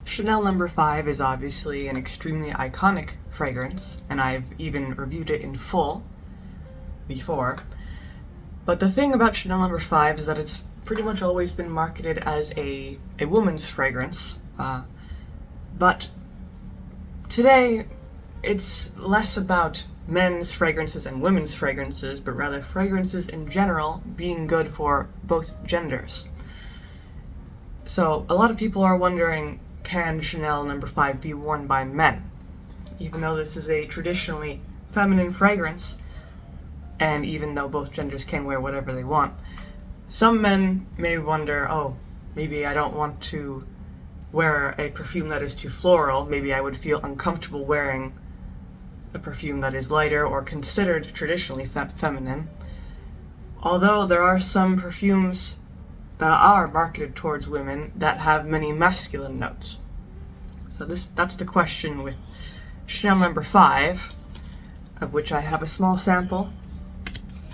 Chanel No. 5 is obviously an extremely iconic fragrance, and I've even reviewed it in full before. But the thing about Chanel No. 5 is that it's pretty much always been marketed as a woman's fragrance. But today, it's less about men's fragrances and women's fragrances, but rather fragrances in general being good for both genders. So a lot of people are wondering, can Chanel No. 5 be worn by men? Even though this is a traditionally feminine fragrance, and even though both genders can wear whatever they want, some men may wonder, oh, maybe I don't want to wear a perfume that is too floral. Maybe I would feel uncomfortable wearing a perfume that is lighter or considered traditionally feminine. Although there are some perfumes that are marketed towards women that have many masculine notes. So that's the question with Chanel No. 5, of which I have a small sample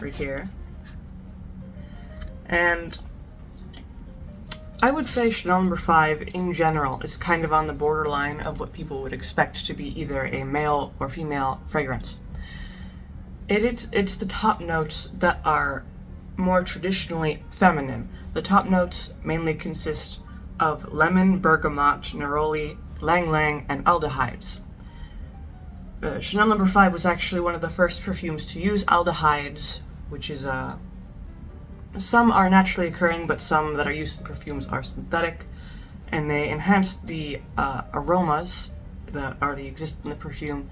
right here. And I would say Chanel No. 5 in general is kind of on the borderline of what people would expect to be either a male or female fragrance. It's the top notes that are more traditionally feminine. The top notes mainly consist of lemon, bergamot, neroli, ylang ylang, and aldehydes. Chanel No. 5 was actually one of the first perfumes to use aldehydes, which is some are naturally occurring, but some that are used in perfumes are synthetic, and they enhance the aromas that already exist in the perfume,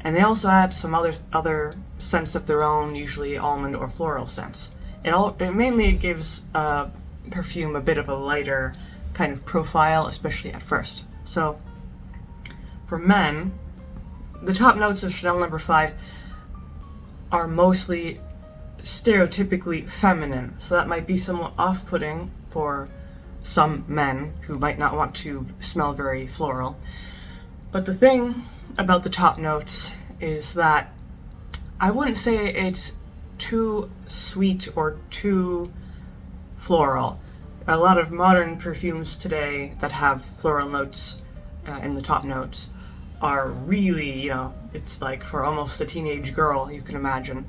and they also add some other scents of their own, usually almond or floral scents. It mainly gives perfume a bit of a lighter kind of profile, especially at first. So for men, the top notes of Chanel No. 5 are mostly stereotypically feminine, so that might be somewhat off-putting for some men who might not want to smell very floral. But the thing about the top notes is that I wouldn't say it's too sweet or too floral. A lot of modern perfumes today that have floral notes in the top notes are really, it's like for almost a teenage girl, you can imagine,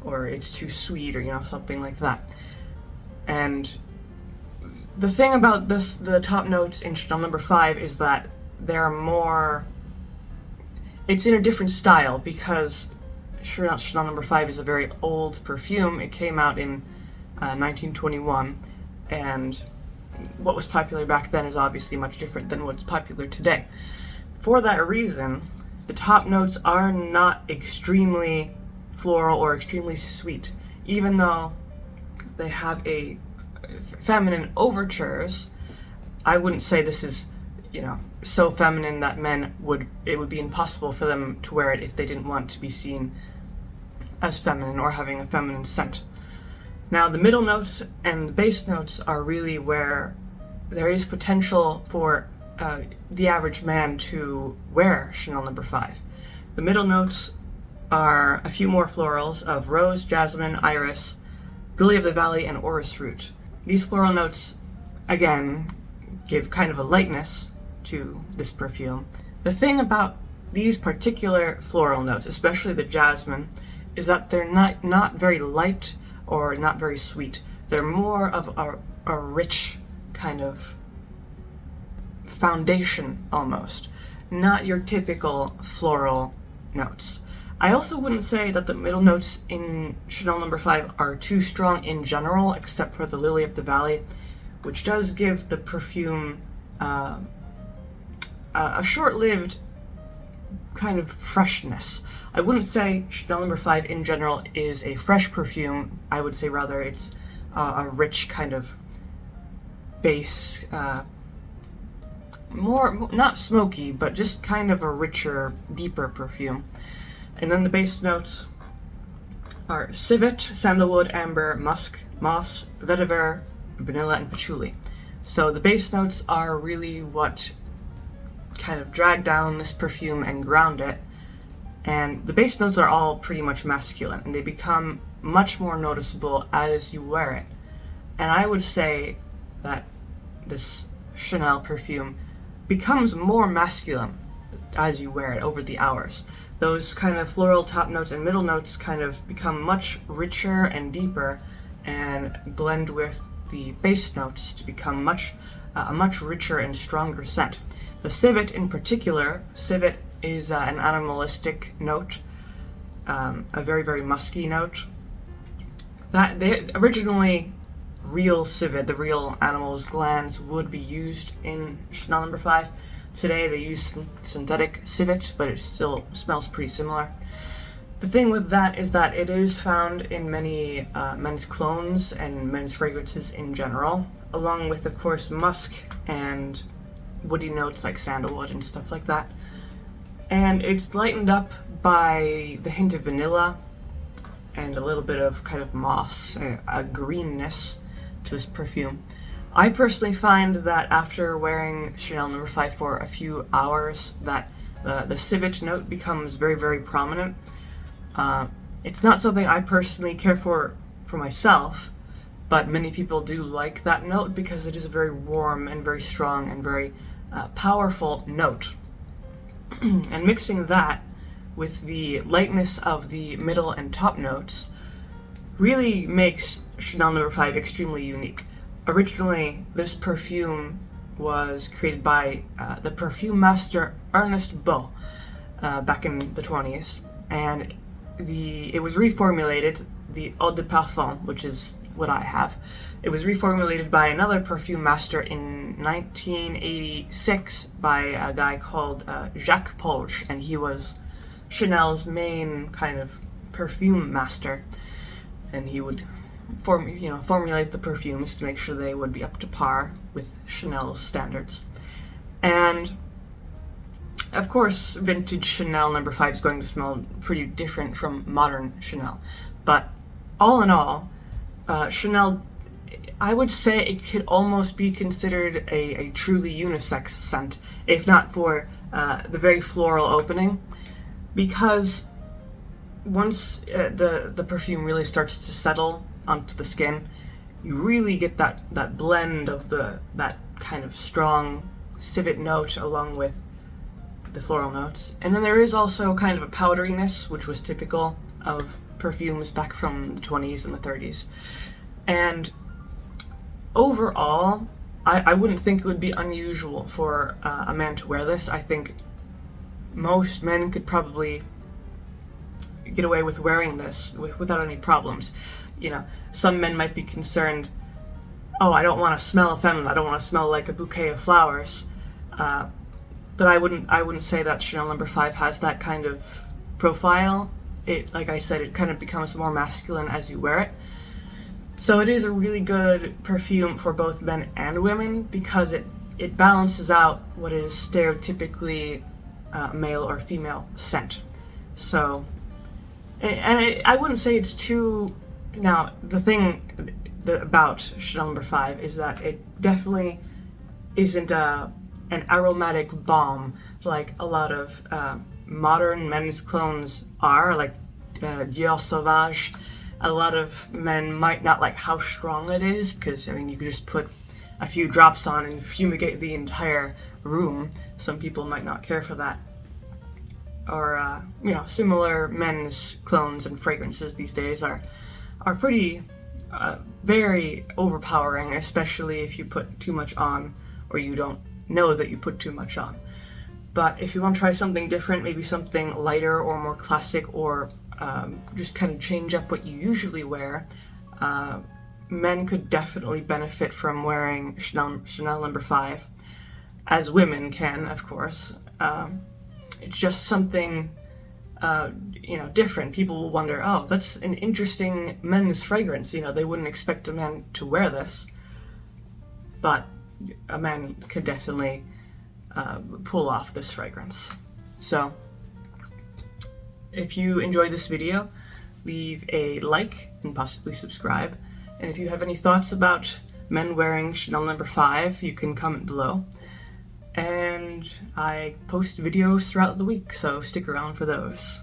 or it's too sweet, or something like that. And the thing about the top notes in Chanel No. 5 is that they're more, it's in a different style, because Chanel No. 5 is a very old perfume. It came out in 1921, and what was popular back then is obviously much different than what's popular today. For that reason, the top notes are not extremely floral or extremely sweet, even though they have a feminine overtures. I wouldn't say this is, so feminine that it would be impossible for them to wear it if they didn't want to be seen as feminine or having a feminine scent. Now, the middle notes and the base notes are really where there is potential for the average man to wear Chanel No. 5. The middle notes are a few more florals of rose, jasmine, iris, lily of the valley, and orris root. These floral notes, again, give kind of a lightness to this perfume. The thing about these particular floral notes, especially the jasmine, is that they're not very light or not very sweet. They're more of a rich kind of foundation almost, not your typical floral notes. I also wouldn't say that the middle notes in Chanel No. 5 are too strong in general, except for the lily of the valley, which does give the perfume a short-lived kind of freshness. I wouldn't say Chanel No. 5 in general is a fresh perfume. I would say rather it's a rich kind of base, more, not smoky, but just kind of a richer, deeper perfume. And then the base notes are civet, sandalwood, amber, musk, moss, vetiver, vanilla, and patchouli. So the base notes are really what kind of drag down this perfume and ground it. And the base notes are all pretty much masculine, and they become much more noticeable as you wear it. And I would say that this Chanel perfume becomes more masculine as you wear it over the hours. Those kind of floral top notes and middle notes kind of become much richer and deeper and blend with the base notes to become a much richer and stronger scent. The civet in particular, civet is an animalistic note, a very, very musky note. Originally, real civet, the real animal's glands, would be used in Chanel No. 5. Today they use synthetic civet, but it still smells pretty similar. The thing with that is that it is found in many men's colognes and men's fragrances in general, along with, of course, musk and woody notes like sandalwood and stuff like that. And it's lightened up by the hint of vanilla and a little bit of kind of moss, a greenness to this perfume. I personally find that after wearing Chanel No. 5 for a few hours, that the civet note becomes very, very prominent. It's not something I personally care for myself, but many people do like that note because it is a very warm and very strong and very powerful note. And mixing that with the lightness of the middle and top notes really makes Chanel No. 5 extremely unique. Originally, this perfume was created by the perfume master Ernest Beau back in the 20s, and it was reformulated, the Eau de Parfum, which is what I have. It was reformulated by another perfume master in 1986 by a guy called Jacques Polch, and he was Chanel's main kind of perfume master, and he would formulate the perfumes to make sure they would be up to par with Chanel's standards. And of course, vintage Chanel No. 5 is going to smell pretty different from modern Chanel. But all in all, Chanel, I would say it could almost be considered a truly unisex scent, if not for the very floral opening, because once the perfume really starts to settle onto the skin, you really get that blend of that kind of strong civet note along with the floral notes. And then there is also kind of a powderiness, which was typical of perfumes back from the 20s and the 30s. And overall, I wouldn't think it would be unusual for a man to wear this. I think most men could probably get away with wearing this without any problems. Some men might be concerned, oh, I don't want to smell feminine, I don't want to smell like a bouquet of flowers. But I wouldn't say that Chanel No. 5 has that kind of profile. It, like I said, it kind of becomes more masculine as you wear it. So it is a really good perfume for both men and women because it balances out what is stereotypically male or female scent. So, I wouldn't say it's too. Now, the thing about Chanel No. 5 is that it definitely isn't an aromatic bomb like a lot of modern men's clones are, like Dior Sauvage. A lot of men might not like how strong it is because, you could just put a few drops on and fumigate the entire room. Some people might not care for that. Or, similar men's clones and fragrances these days are pretty, very overpowering, especially if you put too much on or you don't know that you put too much on. But if you want to try something different, maybe something lighter or more classic, or just kind of change up what you usually wear, men could definitely benefit from wearing Chanel No. 5, as women can, of course. It's just something, different. People will wonder, oh, that's an interesting men's fragrance. They wouldn't expect a man to wear this, but a man could definitely pull off this fragrance. So, if you enjoyed this video, leave a like and possibly subscribe. And if you have any thoughts about men wearing Chanel No. 5, you can comment below. And I post videos throughout the week, so stick around for those.